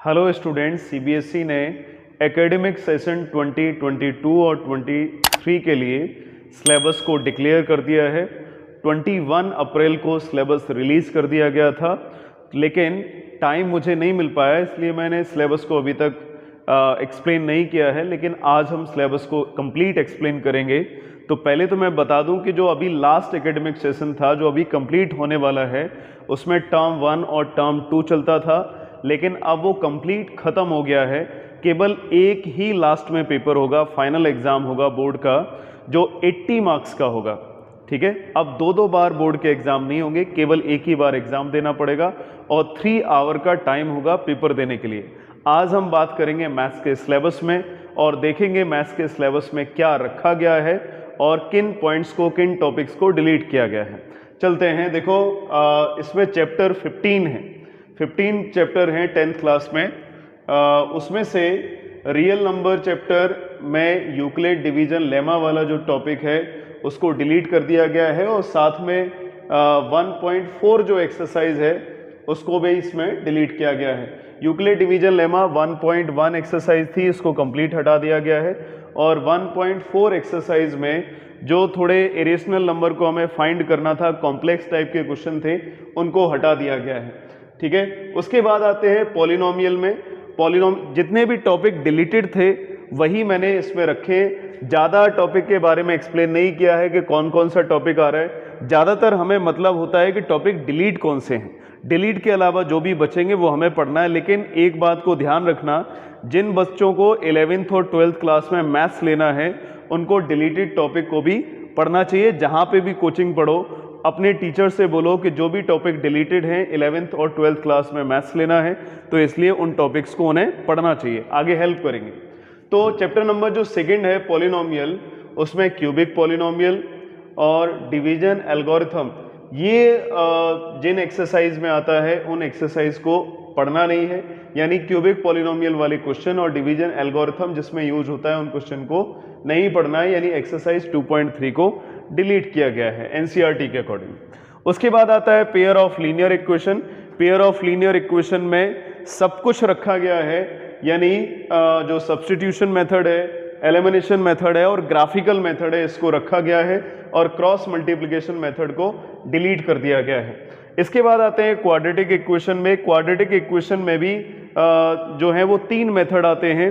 Hello students, CBSE ने academic session 2022 और 23 के लिए सिलेबस को डिक्लेयर कर दिया है। 21 अप्रैल को सिलेबस रिलीज़ कर दिया गया था, लेकिन टाइम मुझे नहीं मिल पाया, इसलिए मैंने सिलेबस को अभी तक एक्सप्लेन नहीं किया है। लेकिन आज हम सिलेबस को कंप्लीट एक्सप्लेन करेंगे। तो पहले तो मैं बता दूं कि जो अभी लास्ट एकेडमिक सेशन था, जो अभी कंप्लीट होने वाला है, उसमें टर्म 1 और टर्म 2 चलता था, लेकिन अब वो कंप्लीट ख़त्म हो गया है। केवल एक ही लास्ट में पेपर होगा, फाइनल एग्ज़ाम होगा बोर्ड का, जो 80 मार्क्स का होगा। ठीक है, अब दो बार बोर्ड के एग्ज़ाम नहीं होंगे, केवल एक ही बार एग्ज़ाम देना पड़ेगा और 3 आवर का टाइम होगा पेपर देने के लिए। आज हम बात करेंगे मैथ्स के सिलेबस में और देखेंगे मैथ्स के सिलेबस में क्या रखा गया है और किन पॉइंट्स को, किन टॉपिक्स को डिलीट किया गया है। चलते हैं। देखो, इसमें चैप्टर 15 है, 15 चैप्टर हैं 10th क्लास में। उसमें से रियल नंबर चैप्टर में यूक्लिड डिवीजन लेमा वाला जो टॉपिक है उसको डिलीट कर दिया गया है और साथ में 1.4 जो एक्सरसाइज है उसको भी इसमें डिलीट किया गया है। यूक्लिड डिवीजन लेमा 1.1 एक्सरसाइज थी, इसको कंप्लीट हटा दिया गया है और 1.4 एक्सरसाइज में जो थोड़े इरेशनल नंबर को हमें फाइंड करना था, कॉम्प्लेक्स टाइप के क्वेश्चन थे, उनको हटा दिया गया है। ठीक है, उसके बाद आते हैं पॉलिनोमियल में। जितने भी टॉपिक डिलीटेड थे वही मैंने इसमें रखे। ज़्यादा टॉपिक के बारे में एक्सप्लेन नहीं किया है कि कौन कौन सा टॉपिक आ रहा है। ज़्यादातर हमें मतलब होता है कि टॉपिक डिलीट कौन से हैं। डिलीट के अलावा जो भी बचेंगे वो हमें पढ़ना है। लेकिन एक बात को ध्यान रखना, जिन बच्चों को 11th और 12th क्लास में मैथ्स लेना है उनको डिलीटेड टॉपिक को भी पढ़ना चाहिए। जहाँ पे भी कोचिंग पढ़ो, अपने टीचर से बोलो कि जो भी टॉपिक डिलीटेड हैं 11th और 12th क्लास में मैथ्स लेना है, तो इसलिए उन टॉपिक्स को उन्हें पढ़ना चाहिए, आगे हेल्प करेंगे। तो चैप्टर नंबर जो सेकंड है पॉलिनोमियल, उसमें क्यूबिक पॉलिनोमियल और डिवीजन एल्गोरिथम, ये जिन एक्सरसाइज में आता है उन एक्सरसाइज को पढ़ना नहीं है। यानी क्यूबिक पॉलिनोमियल वाले क्वेश्चन और डिवीजन एल्गोरिथम जिसमें यूज होता है उन क्वेश्चन को नहीं पढ़ना है। यानी एक्सरसाइज 2.3 को डिलीट किया गया है एनसीईआरटी के अकॉर्डिंग। उसके बाद आता है pair of linear equation. Pair of linear equation में सब कुछ रखा गया है, यानी जो सब्स्टिट्यूशन मेथड है, एलिमिनेशन मेथड है और ग्राफिकल मेथड है, इसको रखा गया है और क्रॉस मल्टीप्लिकेशन मेथड को डिलीट कर दिया गया है। इसके बाद आते हैं क्वाड्रेटिक इक्वेशन में। क्वाड्रेटिक इक्वेशन में भी जो है वो 3 मेथड आते हैं।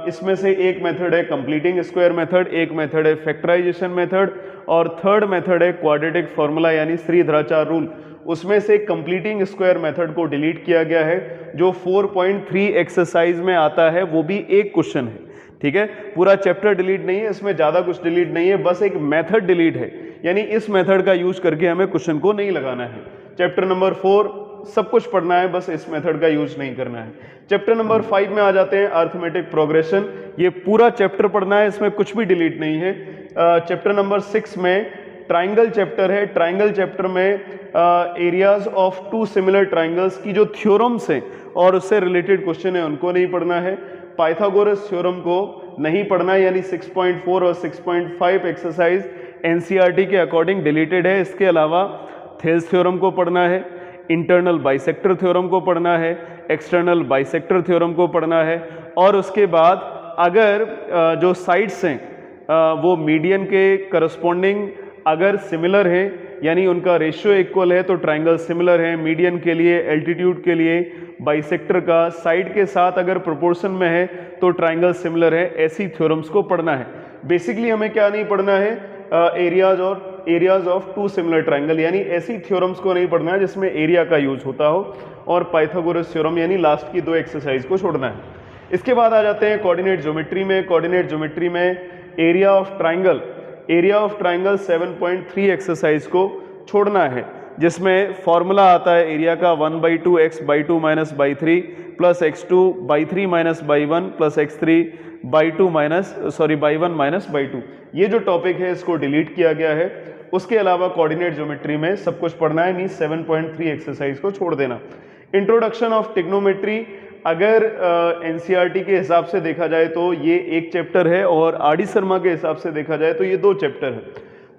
इसमें से एक मेथड है कंप्लीटिंग स्क्वायर मेथड, एक मेथड है फैक्टराइजेशन मेथड और थर्ड मेथड है क्वाड्रेटिक फॉर्मूला यानी श्रीधराचार्य रूल। उसमें से कंप्लीटिंग स्क्वायर मेथड को डिलीट किया गया है, जो 4.3 एक्सरसाइज में आता है, वो भी एक क्वेश्चन है। ठीक है, पूरा चैप्टर डिलीट नहीं है, इसमें ज़्यादा कुछ डिलीट नहीं है, बस एक मेथड डिलीट है। यानी इस मेथड का यूज करके हमें क्वेश्चन को नहीं लगाना है। चैप्टर नंबर 4 सब कुछ पढ़ना है, बस इस मेथड का यूज नहीं करना है। चैप्टर नंबर 5 में आ जाते हैं अर्थमेटिक प्रोग्रेशन। ये पूरा चैप्टर पढ़ना है, इसमें कुछ भी डिलीट नहीं है। चैप्टर नंबर 6 में ट्राइंगल चैप्टर है। ट्राइंगल चैप्टर में एरियाज ऑफ 2 सिमिलर ट्राइंगल्स की जो थ्योरम्स हैं और उससे रिलेटेड क्वेश्चन है उनको नहीं पढ़ना है। पाइथागोरस थ्योरम को नहीं पढ़ना है, यानी 6.4 और 6.5 एक्सरसाइज एनसीईआरटी के अकॉर्डिंग डिलीटेड है। इसके अलावा थेल्स थ्योरम को पढ़ना है, इंटरनल बाइसेक्टर थ्योरम को पढ़ना है, एक्सटर्नल बाइसेक्टर थ्योरम को पढ़ना है और उसके बाद अगर जो साइड्स हैं वो मीडियन के करस्पॉन्डिंग अगर सिमिलर है, यानी उनका रेशियो इक्वल है, तो ट्राइंगल सिमिलर है। मीडियन के लिए, एल्टीट्यूड के लिए, बाइसेक्टर का साइड के साथ अगर प्रोपोर्शन में है तो ट्राइंगल सिमिलर है। ऐसी थ्योरम्स को पढ़ना है। बेसिकली हमें क्या नहीं पढ़ना है, एरियाज ऑफ 2 सिमिलर ट्राइंगल, यानी ऐसी थ्योरम्स को नहीं पढ़ना है जिसमें एरिया का यूज होता हो, और पाइथागोरस थ्योरम यानी लास्ट की 2 एक्सरसाइज को छोड़ना है। इसके बाद आ जाते हैं कोऑर्डिनेट ज्योमेट्री में। कोऑर्डिनेट ज्योमेट्री में एरिया ऑफ ट्राइंगल 7.3 एक्सरसाइज को छोड़ना है, जिसमें फॉर्मूला आता है एरिया का 1/2 x/2 - by3 plus x2/3 - by1 plus x3/2 by1 - by2। ये जो टॉपिक है इसको डिलीट किया गया है। उसके अलावा कोऑर्डिनेट ज्योमेट्री में सब कुछ पढ़ना है, मींस 7.3 एक्सरसाइज को छोड़ देना। इंट्रोडक्शन ऑफ ट्रिग्नोमेट्री, अगर एनसीईआरटी के हिसाब से देखा जाए तो ये एक चैप्टर है और आर डी शर्मा के हिसाब से देखा जाए तो ये 2 चैप्टर है।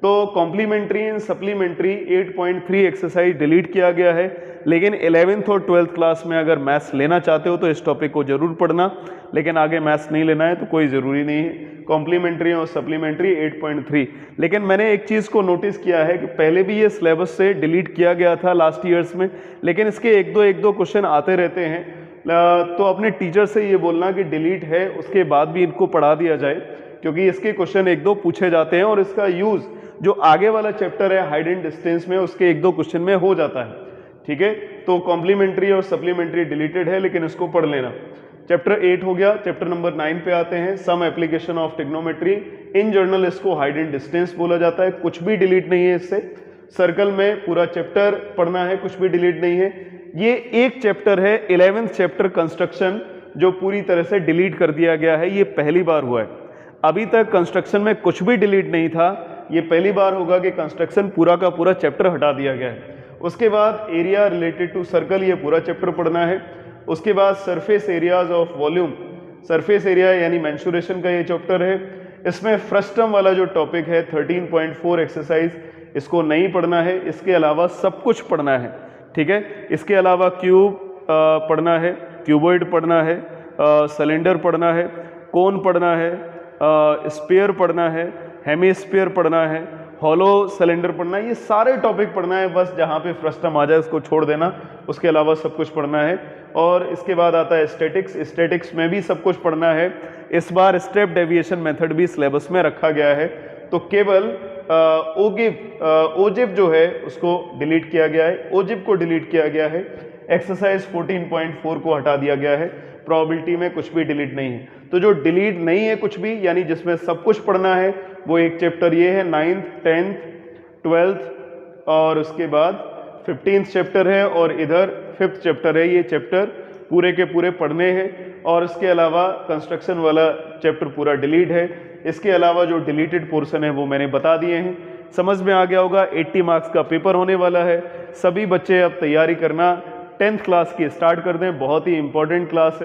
तो complementary and supplementary 8.3 exercise delete किया गया है, लेकिन 11th और 12th क्लास में अगर मैथ्स लेना चाहते हो तो इस टॉपिक को जरूर पढ़ना, लेकिन आगे मैथ्स नहीं लेना है तो कोई ज़रूरी नहीं है। कॉम्प्लीमेंट्री और सप्लीमेंट्री 8.3। लेकिन मैंने एक चीज़ को नोटिस किया है कि पहले भी ये सिलेबस से डिलीट किया गया था लास्ट ईयर्स में, लेकिन इसके एक दो क्वेश्चन आते रहते हैं। तो अपने टीचर से ये बोलना कि डिलीट है उसके बाद भी इनको पढ़ा दिया जाए, क्योंकि इसके क्वेश्चन एक दो पूछे जाते हैं और इसका यूज़ जो आगे वाला चैप्टर है हाइड एंड डिस्टेंस में उसके एक दो क्वेश्चन में हो जाता है। ठीक है, तो कॉम्प्लीमेंट्री और सप्लीमेंट्री डिलीटेड है, लेकिन इसको पढ़ लेना। चैप्टर 8 हो गया। चैप्टर नंबर 9 पे आते हैं, some application of trigonometry. In general इसको हाइड एंड डिस्टेंस बोला जाता है, कुछ भी डिलीट नहीं है इससे। सर्कल में पूरा चैप्टर पढ़ना है, कुछ भी डिलीट नहीं है। ये एक चैप्टर है 11th चैप्टर कंस्ट्रक्शन, जो पूरी तरह से डिलीट कर दिया गया है। ये पहली बार हुआ है, अभी तक कंस्ट्रक्शन में कुछ भी डिलीट नहीं था, ये पहली बार होगा कि कंस्ट्रक्शन पूरा का पूरा चैप्टर हटा दिया गया है। उसके बाद एरिया रिलेटेड टू सर्कल, ये पूरा चैप्टर पढ़ना है। उसके बाद surface areas of volume, surface area यानी मेंसुरेशन का ये चैप्टर है। इसमें फ्रस्टम वाला जो टॉपिक है 13.4 एक्सरसाइज, इसको नहीं पढ़ना है, इसके अलावा सब कुछ पढ़ना है। ठीक है, इसके अलावा क्यूब पढ़ना है, क्यूबॉइड पढ़ना है, सिलेंडर पढ़ना है, कोन पढ़ना है, स्फीयर पढ़ना है, हेमीस्फीयर पढ़ना है, हॉलो सिलेंडर पढ़ना है। ये सारे टॉपिक पढ़ना है, बस जहाँ पे फ्रस्टम आ जाए उसको छोड़ देना, उसके अलावा सब कुछ पढ़ना है। और इसके बाद आता है स्टैटिक्स, स्टैटिक्स में भी सब कुछ पढ़ना है। इस बार स्टेप डेविएशन मेथड भी सिलेबस में रखा गया है, तो केवल ओजिब जो है उसको डिलीट किया गया है, ओजिब को डिलीट किया गया है। एक्सरसाइज 14.4 को हटा दिया गया है, प्रोबेबिलिटी में कुछ भी डिलीट नहीं है। तो जो डिलीट नहीं है कुछ भी, यानी जिसमें सब कुछ पढ़ना है, वो एक चैप्टर ये है 9th 10th 12th और उसके बाद 15th चैप्टर है, और इधर 5th चैप्टर है। ये चैप्टर पूरे के पूरे पढ़ने हैं, और इसके अलावा कंस्ट्रक्शन वाला चैप्टर पूरा डिलीट है। इसके अलावा जो डिलीटेड पोर्शन है वो मैंने बता दिए हैं। समझ में आ गया होगा। 80 मार्क्स का पेपर होने वाला है, सभी बच्चे अब तैयारी करना 10th क्लास की स्टार्ट कर दें, बहुत ही इंपॉर्टेंट क्लास है।